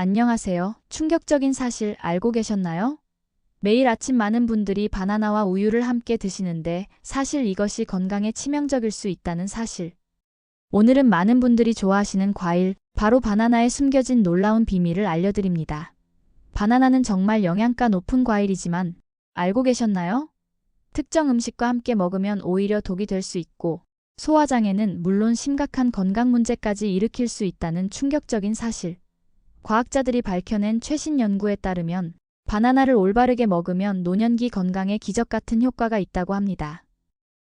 안녕하세요. 충격적인 사실 알고 계셨나요? 매일 아침 많은 분들이 바나나와 우유를 함께 드시는데 사실 이것이 건강에 치명적일 수 있다는 사실. 오늘은 많은 분들이 좋아하시는 과일, 바로 바나나에 숨겨진 놀라운 비밀을 알려드립니다. 바나나는 정말 영양가 높은 과일이지만 알고 계셨나요? 특정 음식과 함께 먹으면 오히려 독이 될 수 있고 소화장애는 물론 심각한 건강 문제까지 일으킬 수 있다는 충격적인 사실. 과학자들이 밝혀낸 최신 연구에 따르면 바나나를 올바르게 먹으면 노년기 건강에 기적 같은 효과가 있다고 합니다.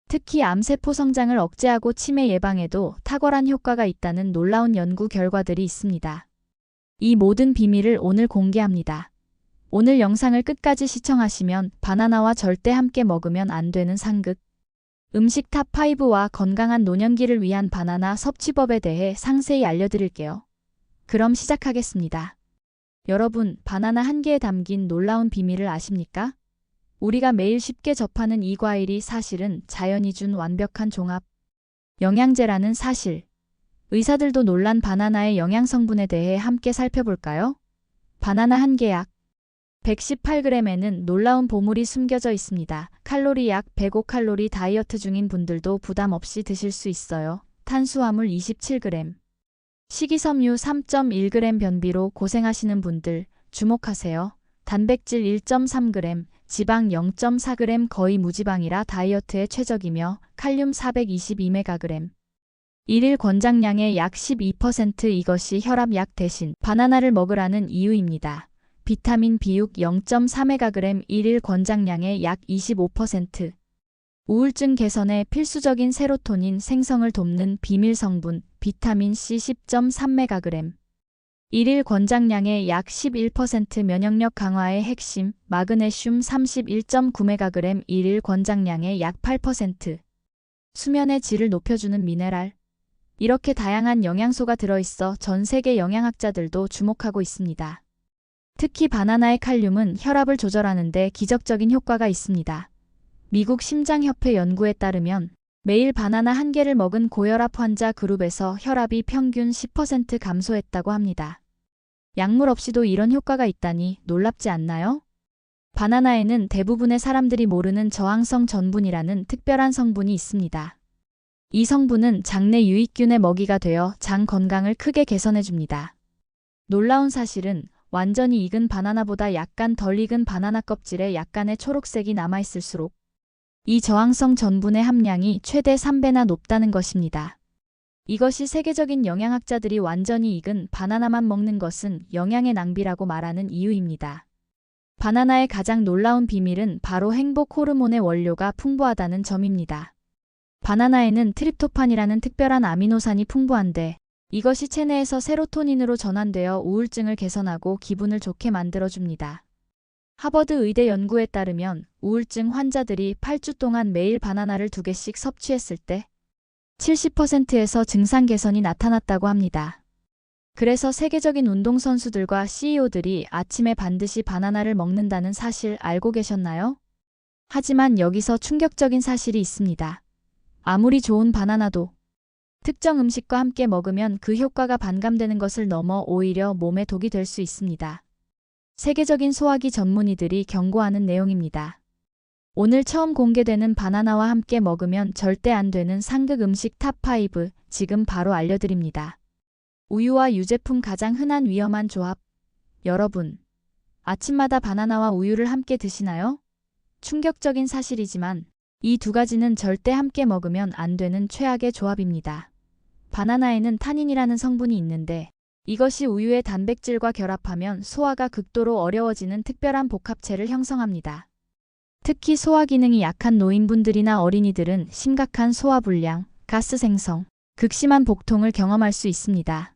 특히 암세포 성장을 억제하고 치매 예방에도 탁월한 효과가 있다는 놀라운 연구 결과들이 있습니다. 이 모든 비밀을 오늘 공개합니다. 오늘 영상을 끝까지 시청하시면 바나나와 절대 함께 먹으면 안 되는 상극, 음식 탑5와 건강한 노년기를 위한 바나나 섭취법에 대해 상세히 알려드릴게요. 그럼 시작하겠습니다. 여러분, 바나나 한 개에 담긴 놀라운 비밀을 아십니까? 우리가 매일 쉽게 접하는 이 과일이 사실은 자연이 준 완벽한 종합 영양제라는 사실. 의사들도 놀란 바나나의 영양 성분에 대해 함께 살펴볼까요? 바나나 한 개 약 118g에는 놀라운 보물이 숨겨져 있습니다. 칼로리 약 105칼로리, 다이어트 중인 분들도 부담 없이 드실 수 있어요. 탄수화물 27g. 식이섬유 3.1g, 변비로 고생하시는 분들 주목하세요. 단백질 1.3g, 지방 0.4g, 거의 무지방이라 다이어트에 최적이며 칼륨 422mg. 일일 권장량의 약 12%, 이것이 혈압약 대신 바나나를 먹으라는 이유입니다. 비타민 B6 0.3mg, 일일 권장량의 약 25%. 우울증 개선에 필수적인 세로토닌 생성을 돕는 비밀 성분 비타민 C 10.3mg. 일일 권장량의 약 11%. 면역력 강화의 핵심 마그네슘 31.9mg, 일일 권장량의 약 8%. 수면의 질을 높여주는 미네랄. 이렇게 다양한 영양소가 들어있어 전 세계 영양학자들도 주목하고 있습니다. 특히 바나나의 칼륨은 혈압을 조절하는 데 기적적인 효과가 있습니다. 미국 심장협회 연구에 따르면 매일 바나나 한 개를 먹은 고혈압 환자 그룹에서 혈압이 평균 10% 감소했다고 합니다. 약물 없이도 이런 효과가 있다니 놀랍지 않나요? 바나나에는 대부분의 사람들이 모르는 저항성 전분이라는 특별한 성분이 있습니다. 이 성분은 장내 유익균의 먹이가 되어 장 건강을 크게 개선해줍니다. 놀라운 사실은 완전히 익은 바나나보다 약간 덜 익은 바나나 껍질에 약간의 초록색이 남아있을수록 이 저항성 전분의 함량이 최대 3배나 높다는 것입니다. 이것이 세계적인 영양학자들이 완전히 익은 바나나만 먹는 것은 영양의 낭비라고 말하는 이유입니다. 바나나의 가장 놀라운 비밀은 바로 행복 호르몬의 원료가 풍부하다는 점입니다. 바나나에는 트립토판이라는 특별한 아미노산이 풍부한데 이것이 체내에서 세로토닌으로 전환되어 우울증을 개선하고 기분을 좋게 만들어줍니다. 하버드 의대 연구에 따르면 우울증 환자들이 8주 동안 매일 바나나를 2개씩 섭취했을 때 70%에서 증상 개선이 나타났다고 합니다. 그래서 세계적인 운동선수들과 CEO들이 아침에 반드시 바나나를 먹는다는 사실 알고 계셨나요? 하지만 여기서 충격적인 사실이 있습니다. 아무리 좋은 바나나도 특정 음식과 함께 먹으면 그 효과가 반감되는 것을 넘어 오히려 몸에 독이 될 수 있습니다. 세계적인 소화기 전문의들이 경고하는 내용입니다. 오늘 처음 공개되는 바나나와 함께 먹으면 절대 안 되는 상극 음식 탑5 지금 바로 알려드립니다. 우유와 유제품 가장 흔한 위험한 조합. 여러분, 아침마다 바나나와 우유를 함께 드시나요? 충격적인 사실이지만 이 두 가지는 절대 함께 먹으면 안 되는 최악의 조합입니다. 바나나에는 타닌이라는 성분이 있는데 이것이 우유의 단백질과 결합하면 소화가 극도로 어려워지는 특별한 복합체를 형성합니다. 특히 소화 기능이 약한 노인분들이나 어린이들은 심각한 소화불량, 가스 생성, 극심한 복통을 경험할 수 있습니다.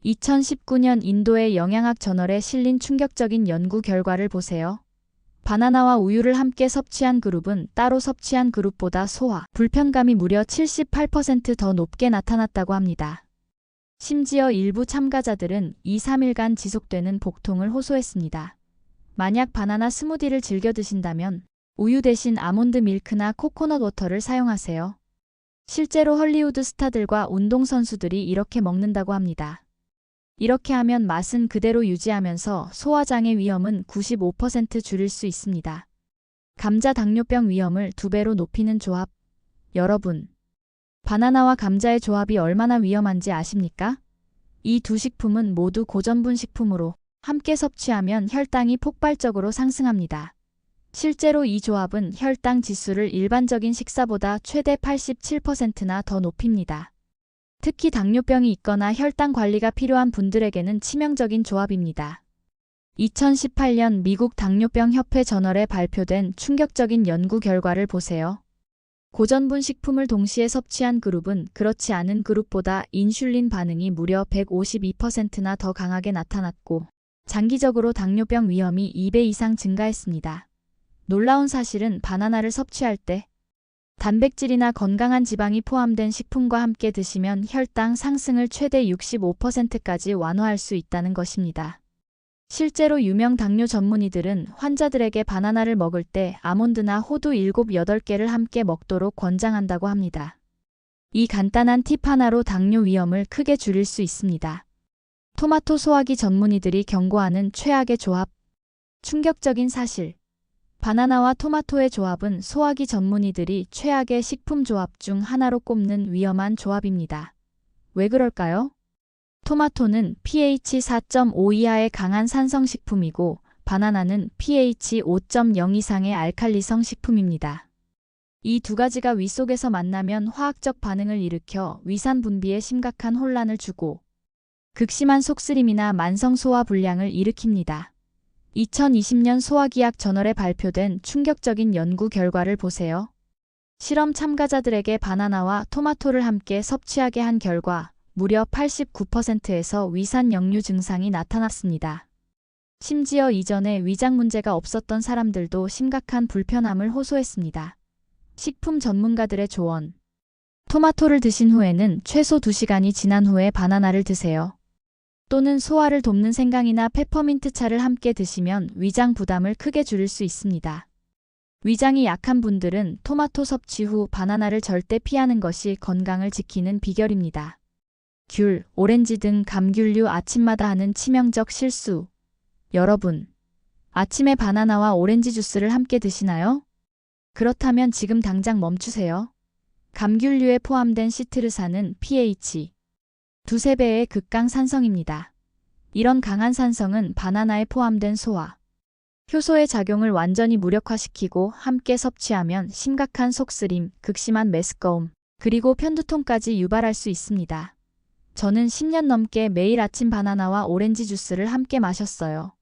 2019년 인도의 영양학 저널에 실린 충격적인 연구 결과를 보세요. 바나나와 우유를 함께 섭취한 그룹은 따로 섭취한 그룹보다 소화 불편감이 무려 78% 더 높게 나타났다고 합니다. 심지어 일부 참가자들은 2-3일간 지속되는 복통을 호소했습니다. 만약 바나나 스무디를 즐겨 드신다면 우유 대신 아몬드 밀크나 코코넛 워터를 사용하세요. 실제로 헐리우드 스타들과 운동선수들이 이렇게 먹는다고 합니다. 이렇게 하면 맛은 그대로 유지하면서 소화장애 위험은 95% 줄일 수 있습니다. 감자 당뇨병 위험을 2배로 높이는 조합. 여러분, 바나나와 감자의 조합이 얼마나 위험한지 아십니까? 이 두 식품은 모두 고전분 식품으로 함께 섭취하면 혈당이 폭발적으로 상승합니다. 실제로 이 조합은 혈당 지수를 일반적인 식사보다 최대 87%나 더 높입니다. 특히 당뇨병이 있거나 혈당 관리가 필요한 분들에게는 치명적인 조합입니다. 2018년 미국 당뇨병 협회 저널에 발표된 충격적인 연구 결과를 보세요. 고전분 식품을 동시에 섭취한 그룹은 그렇지 않은 그룹보다 인슐린 반응이 무려 152%나 더 강하게 나타났고, 장기적으로 당뇨병 위험이 2배 이상 증가했습니다. 놀라운 사실은 바나나를 섭취할 때 단백질이나 건강한 지방이 포함된 식품과 함께 드시면 혈당 상승을 최대 65%까지 완화할 수 있다는 것입니다. 실제로 유명 당뇨 전문의들은 환자들에게 바나나를 먹을 때 아몬드나 호두 7, 8개를 함께 먹도록 권장한다고 합니다. 이 간단한 팁 하나로 당뇨 위험을 크게 줄일 수 있습니다. 토마토 소화기 전문의들이 경고하는 최악의 조합. 충격적인 사실. 바나나와 토마토의 조합은 소화기 전문의들이 최악의 식품 조합 중 하나로 꼽는 위험한 조합입니다. 왜 그럴까요? 토마토는 pH 4.5 이하의 강한 산성 식품이고, 바나나는 pH 5.0 이상의 알칼리성 식품입니다. 이 두 가지가 위 속에서 만나면 화학적 반응을 일으켜 위산 분비에 심각한 혼란을 주고 극심한 속쓰림이나 만성 소화 불량을 일으킵니다. 2020년 소화기학 저널에 발표된 충격적인 연구 결과를 보세요. 실험 참가자들에게 바나나와 토마토를 함께 섭취하게 한 결과 무려 89%에서 위산 역류 증상이 나타났습니다. 심지어 이전에 위장 문제가 없었던 사람들도 심각한 불편함을 호소했습니다. 식품 전문가들의 조언. 토마토를 드신 후에는 최소 2시간이 지난 후에 바나나를 드세요. 또는 소화를 돕는 생강이나 페퍼민트 차를 함께 드시면 위장 부담을 크게 줄일 수 있습니다. 위장이 약한 분들은 토마토 섭취 후 바나나를 절대 피하는 것이 건강을 지키는 비결입니다. 귤, 오렌지 등 감귤류 아침마다 하는 치명적 실수. 여러분, 아침에 바나나와 오렌지 주스를 함께 드시나요? 그렇다면 지금 당장 멈추세요. 감귤류에 포함된 시트르산은 pH 2~3배의 극강 산성입니다. 이런 강한 산성은 바나나에 포함된 소화, 효소의 작용을 완전히 무력화시키고 함께 섭취하면 심각한 속쓰림, 극심한 메스꺼움, 그리고 편두통까지 유발할 수 있습니다. 저는 10년 넘게 매일 아침 바나나와 오렌지 주스를 함께 마셨어요.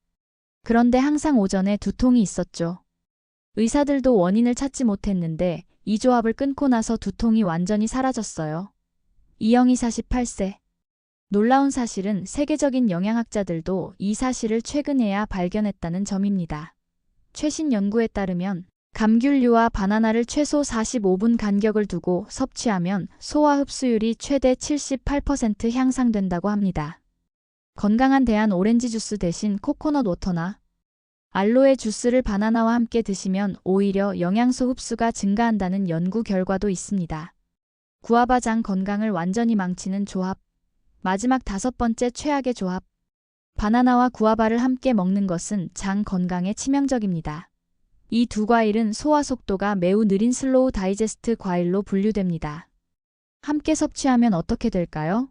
그런데 항상 오전에 두통이 있었죠. 의사들도 원인을 찾지 못했는데 이 조합을 끊고 나서 두통이 완전히 사라졌어요. 이영희 48세. 놀라운 사실은 세계적인 영양학자들도 이 사실을 최근에야 발견했다는 점입니다. 최신 연구에 따르면 감귤류와 바나나를 최소 45분 간격을 두고 섭취하면 소화 흡수율이 최대 78% 향상된다고 합니다. 건강한 대안 오렌지 주스 대신 코코넛 워터나 알로에 주스를 바나나와 함께 드시면 오히려 영양소 흡수가 증가한다는 연구 결과도 있습니다. 구아바 장 건강을 완전히 망치는 조합. 마지막 5번째 최악의 조합. 바나나와 구아바를 함께 먹는 것은 장 건강에 치명적입니다. 이 두 과일은 소화 속도가 매우 느린 슬로우 다이제스트 과일로 분류됩니다. 함께 섭취하면 어떻게 될까요?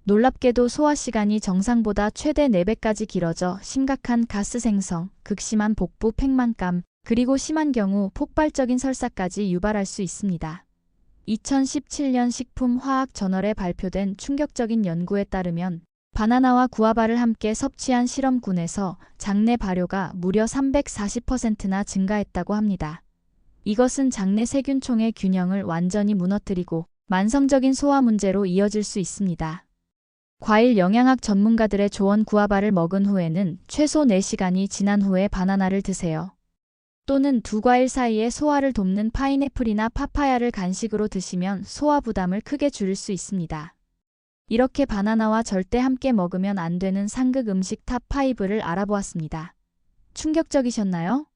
놀랍게도 소화 시간이 정상보다 최대 4배까지 길어져 심각한 가스 생성, 극심한 복부 팽만감, 그리고 심한 경우 폭발적인 설사까지 유발할 수 있습니다. 2017년 식품화학 저널에 발표된 충격적인 연구에 따르면 바나나와 구아바를 함께 섭취한 실험군에서 장내 발효가 무려 340%나 증가했다고 합니다. 이것은 장내 세균총의 균형을 완전히 무너뜨리고 만성적인 소화 문제로 이어질 수 있습니다. 과일 영양학 전문가들의 조언. 구아바를 먹은 후에는 최소 4시간이 지난 후에 바나나를 드세요. 또는 두 과일 사이에 소화를 돕는 파인애플이나 파파야를 간식으로 드시면 소화 부담을 크게 줄일 수 있습니다. 이렇게 바나나와 절대 함께 먹으면 안 되는 상극 음식 탑5를 알아보았습니다. 충격적이셨나요?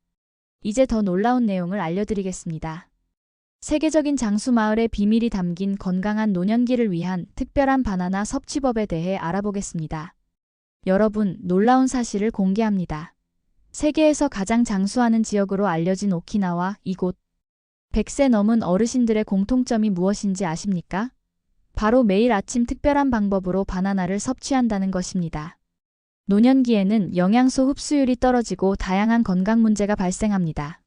이제 더 놀라운 내용을 알려드리겠습니다. 세계적인 장수 마을의 비밀이 담긴 건강한 노년기를 위한 특별한 바나나 섭취법에 대해 알아보겠습니다. 여러분, 놀라운 사실을 공개합니다. 세계에서 가장 장수하는 지역으로 알려진 오키나와 이곳. 100세 넘은 어르신들의 공통점이 무엇인지 아십니까? 바로 매일 아침 특별한 방법으로 바나나를 섭취한다는 것입니다. 노년기에는 영양소 흡수율이 떨어지고 다양한 건강 문제가 발생합니다.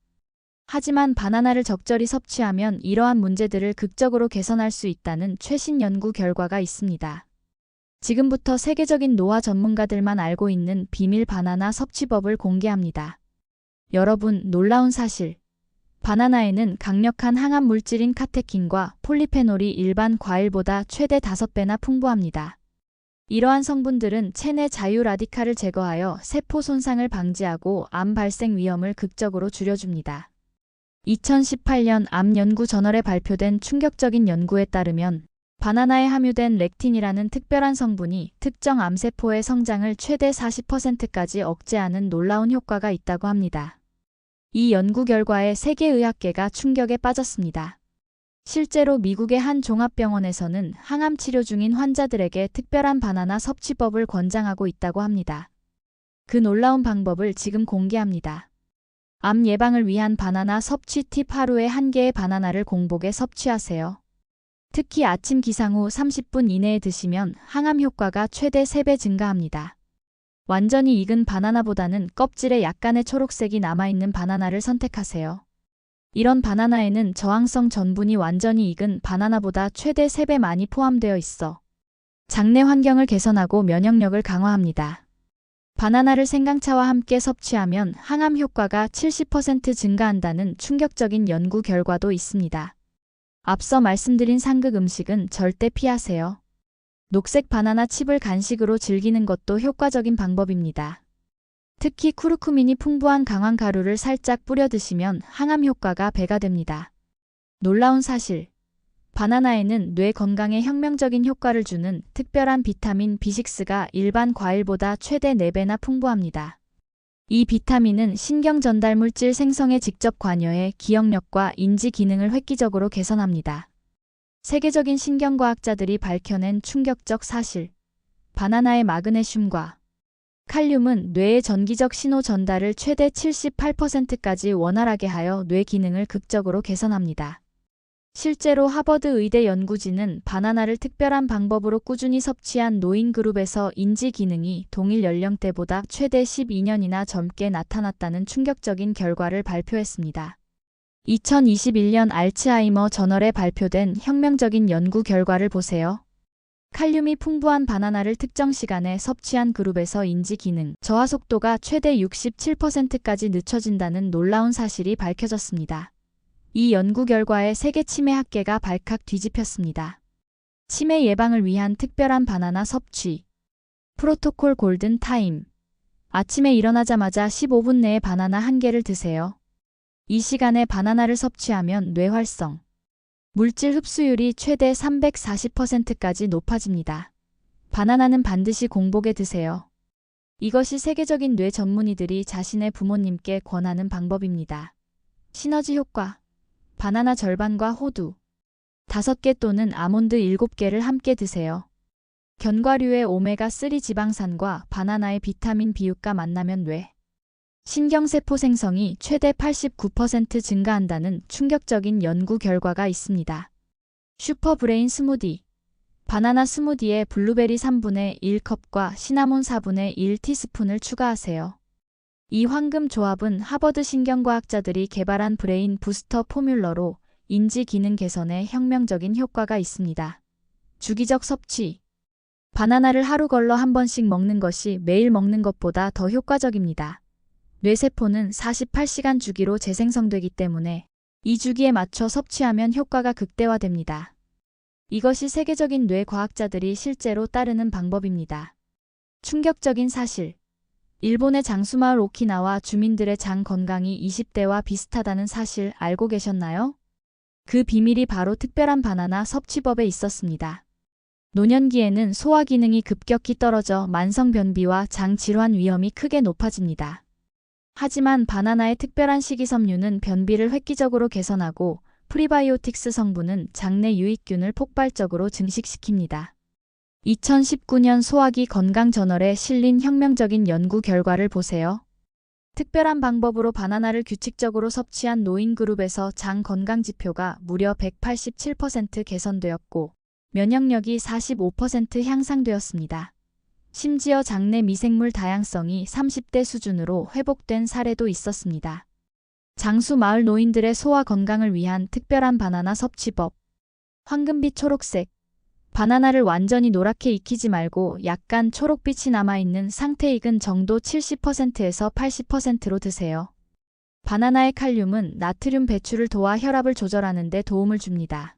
하지만 바나나를 적절히 섭취하면 이러한 문제들을 극적으로 개선할 수 있다는 최신 연구 결과가 있습니다. 지금부터 세계적인 노화 전문가들만 알고 있는 비밀 바나나 섭취법을 공개합니다. 여러분, 놀라운 사실. 바나나에는 강력한 항암 물질인 카테킨과 폴리페놀이 일반 과일보다 최대 5배나 풍부합니다. 이러한 성분들은 체내 자유 라디칼을 제거하여 세포 손상을 방지하고 암 발생 위험을 극적으로 줄여줍니다. 2018년 암 연구 저널에 발표된 충격적인 연구에 따르면 바나나에 함유된 렉틴이라는 특별한 성분이 특정 암세포의 성장을 최대 40%까지 억제하는 놀라운 효과가 있다고 합니다. 이 연구 결과에 세계의학계가 충격에 빠졌습니다. 실제로 미국의 한 종합병원에서는 항암 치료 중인 환자들에게 특별한 바나나 섭취법을 권장하고 있다고 합니다. 그 놀라운 방법을 지금 공개합니다. 암 예방을 위한 바나나 섭취 팁. 하루에 1개의 바나나를 공복에 섭취하세요. 특히 아침 기상 후 30분 이내에 드시면 항암 효과가 최대 3배 증가합니다. 완전히 익은 바나나보다는 껍질에 약간의 초록색이 남아있는 바나나를 선택하세요. 이런 바나나에는 저항성 전분이 완전히 익은 바나나보다 최대 3배 많이 포함되어 있어 장내 환경을 개선하고 면역력을 강화합니다. 바나나를 생강차와 함께 섭취하면 항암 효과가 70% 증가한다는 충격적인 연구 결과도 있습니다. 앞서 말씀드린 상극 음식은 절대 피하세요. 녹색 바나나 칩을 간식으로 즐기는 것도 효과적인 방법입니다. 특히 쿠르쿠민이 풍부한 강황 가루를 살짝 뿌려 드시면 항암 효과가 배가 됩니다. 놀라운 사실. 바나나에는 뇌 건강에 혁명적인 효과를 주는 특별한 비타민 B6가 일반 과일보다 최대 4배나 풍부합니다. 이 비타민은 신경 전달 물질 생성에 직접 관여해 기억력과 인지 기능을 획기적으로 개선합니다. 세계적인 신경과학자들이 밝혀낸 충격적 사실. 바나나의 마그네슘과 칼륨은 뇌의 전기적 신호 전달을 최대 78%까지 원활하게 하여 뇌 기능을 극적으로 개선합니다. 실제로 하버드 의대 연구진은 바나나를 특별한 방법으로 꾸준히 섭취한 노인 그룹에서 인지 기능이 동일 연령대보다 최대 12년이나 젊게 나타났다는 충격적인 결과를 발표했습니다. 2021년 알츠하이머 저널에 발표된 혁명적인 연구 결과를 보세요. 칼륨이 풍부한 바나나를 특정 시간에 섭취한 그룹에서 인지 기능 저하 속도가 최대 67%까지 늦춰진다는 놀라운 사실이 밝혀졌습니다. 이 연구 결과에 세계 치매학계가 발칵 뒤집혔습니다. 치매 예방을 위한 특별한 바나나 섭취. 프로토콜 골든 타임. 아침에 일어나자마자 15분 내에 바나나 1개를 드세요. 이 시간에 바나나를 섭취하면 뇌 활성, 물질 흡수율이 최대 340%까지 높아집니다. 바나나는 반드시 공복에 드세요. 이것이 세계적인 뇌 전문의들이 자신의 부모님께 권하는 방법입니다. 시너지 효과. 바나나 절반과 호두 5개 또는 아몬드 7개를 함께 드세요. 견과류의 오메가3 지방산과 바나나의 비타민 B6가 만나면 뇌 신경세포 생성이 최대 89% 증가한다는 충격적인 연구 결과가 있습니다. 슈퍼브레인 스무디. 바나나 스무디에 블루베리 3분의 1컵과 시나몬 4분의 1티스푼을 추가하세요. 이 황금 조합은 하버드 신경과학자들이 개발한 브레인 부스터 포뮬러로 인지 기능 개선에 혁명적인 효과가 있습니다. 주기적 섭취. 바나나를 하루 걸러 한 번씩 먹는 것이 매일 먹는 것보다 더 효과적입니다. 뇌세포는 48시간 주기로 재생성되기 때문에 이 주기에 맞춰 섭취하면 효과가 극대화됩니다. 이것이 세계적인 뇌 과학자들이 실제로 따르는 방법입니다. 충격적인 사실. 일본의 장수마을 오키나와 주민들의 장 건강이 20대와 비슷하다는 사실 알고 계셨나요? 그 비밀이 바로 특별한 바나나 섭취법에 있었습니다. 노년기에는 소화 기능이 급격히 떨어져 만성변비와 장 질환 위험이 크게 높아집니다. 하지만 바나나의 특별한 식이섬유는 변비를 획기적으로 개선하고 프리바이오틱스 성분은 장내 유익균을 폭발적으로 증식시킵니다. 2019년 소화기 건강저널에 실린 혁명적인 연구 결과를 보세요. 특별한 방법으로 바나나를 규칙적으로 섭취한 노인그룹에서 장 건강 지표가 무려 187% 개선되었고 면역력이 45% 향상되었습니다. 심지어 장내 미생물 다양성이 30대 수준으로 회복된 사례도 있었습니다. 장수 마을 노인들의 소화 건강을 위한 특별한 바나나 섭취법. 황금빛 초록색. 바나나를 완전히 노랗게 익히지 말고 약간 초록빛이 남아있는 상태 익은 정도 70%에서 80%로 드세요. 바나나의 칼륨은 나트륨 배출을 도와 혈압을 조절하는 데 도움을 줍니다.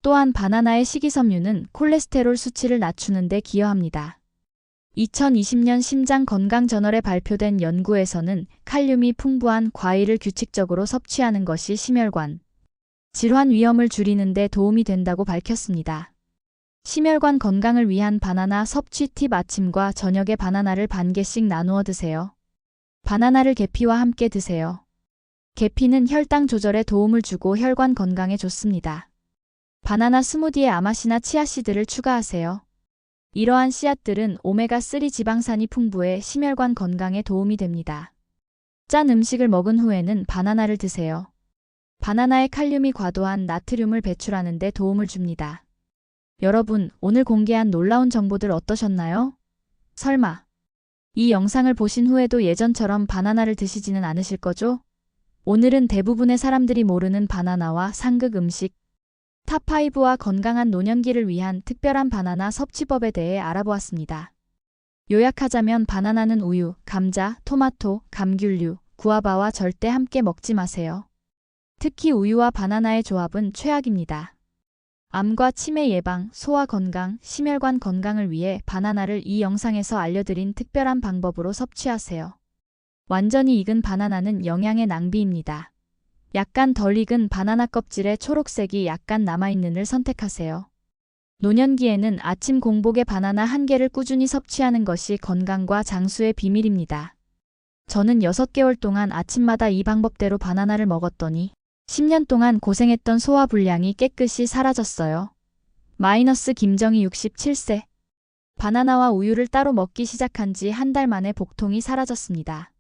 또한 바나나의 식이섬유는 콜레스테롤 수치를 낮추는 데 기여합니다. 2020년 심장건강저널에 발표된 연구에서는 칼륨이 풍부한 과일을 규칙적으로 섭취하는 것이 심혈관 질환 위험을 줄이는 데 도움이 된다고 밝혔습니다. 심혈관 건강을 위한 바나나 섭취 팁. 아침과 저녁에 바나나를 반 개씩 나누어 드세요. 바나나를 계피와 함께 드세요. 계피는 혈당 조절에 도움을 주고 혈관 건강에 좋습니다. 바나나 스무디에 아마씨나 치아씨드를 추가하세요. 이러한 씨앗들은 오메가3 지방산이 풍부해 심혈관 건강에 도움이 됩니다. 짠 음식을 먹은 후에는 바나나를 드세요. 바나나의 칼륨이 과도한 나트륨을 배출하는 데 도움을 줍니다. 여러분, 오늘 공개한 놀라운 정보들 어떠셨나요? 설마 이 영상을 보신 후에도 예전처럼 바나나를 드시지는 않으실 거죠? 오늘은 대부분의 사람들이 모르는 바나나와 상극 음식, 탑5와 건강한 노년기를 위한 특별한 바나나 섭취법에 대해 알아보았습니다. 요약하자면 바나나는 우유, 감자, 토마토, 감귤류, 구아바와 절대 함께 먹지 마세요. 특히 우유와 바나나의 조합은 최악입니다. 암과 치매 예방, 소화 건강, 심혈관 건강을 위해 바나나를 이 영상에서 알려드린 특별한 방법으로 섭취하세요. 완전히 익은 바나나는 영양의 낭비입니다. 약간 덜 익은 바나나 껍질에 초록색이 약간 남아있는을 선택하세요. 노년기에는 아침 공복에 바나나 1개를 꾸준히 섭취하는 것이 건강과 장수의 비밀입니다. 저는 6개월 동안 아침마다 이 방법대로 바나나를 먹었더니 10년 동안 고생했던 소화불량이 깨끗이 사라졌어요. 김정희 67세. 바나나와 우유를 따로 먹기 시작한 지 1달 만에 복통이 사라졌습니다.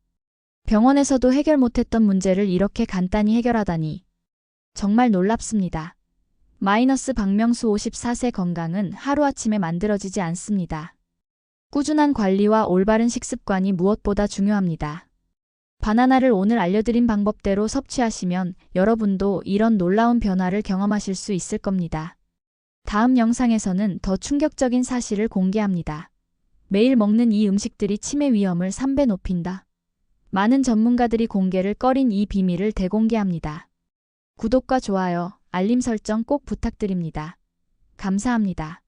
병원에서도 해결 못했던 문제를 이렇게 간단히 해결하다니 정말 놀랍습니다. 박명수 54세. 건강은 하루아침에 만들어지지 않습니다. 꾸준한 관리와 올바른 식습관이 무엇보다 중요합니다. 바나나를 오늘 알려드린 방법대로 섭취하시면 여러분도 이런 놀라운 변화를 경험하실 수 있을 겁니다. 다음 영상에서는 더 충격적인 사실을 공개합니다. 매일 먹는 이 음식들이 치매 위험을 3배 높인다. 많은 전문가들이 공개를 꺼린 이 비밀을 대공개합니다. 구독과 좋아요, 알림 설정 꼭 부탁드립니다. 감사합니다.